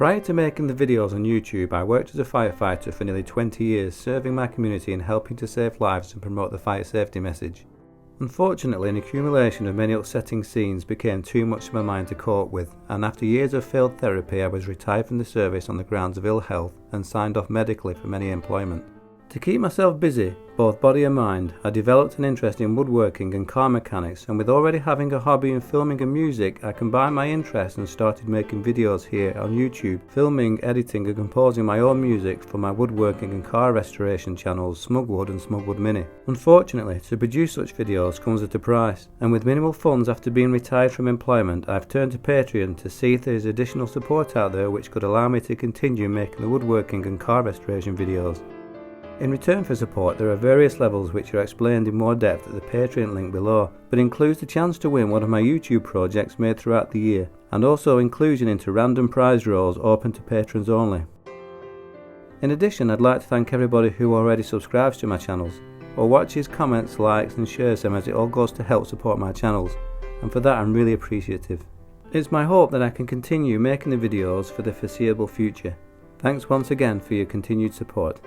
Prior to making the videos on YouTube, I worked as a firefighter for nearly 20 years, serving my community and helping to save lives and promote the fire safety message. Unfortunately, an accumulation of many upsetting scenes became too much for my mind to cope with, and after years of failed therapy I was retired from the service on the grounds of ill health and signed off medically from any employment. To keep myself busy, both body and mind, I developed an interest in woodworking and car mechanics, and with already having a hobby in filming and music, I combined my interests and started making videos here on YouTube, filming, editing and composing my own music for my woodworking and car restoration channels Smugwood and Smugwood Mini. Unfortunately, to produce such videos comes at a price, and with minimal funds after being retired from employment, I've turned to Patreon to see if there is additional support out there which could allow me to continue making the woodworking and car restoration videos. In return for support, there are various levels which are explained in more depth at the Patreon link below, but includes the chance to win one of my YouTube projects made throughout the year, and also inclusion into random prize draws open to patrons only. In addition, I'd like to thank everybody who already subscribes to my channels, or watches, comments, likes and shares them, as it all goes to help support my channels, and for that I'm really appreciative. It's my hope that I can continue making the videos for the foreseeable future. Thanks once again for your continued support.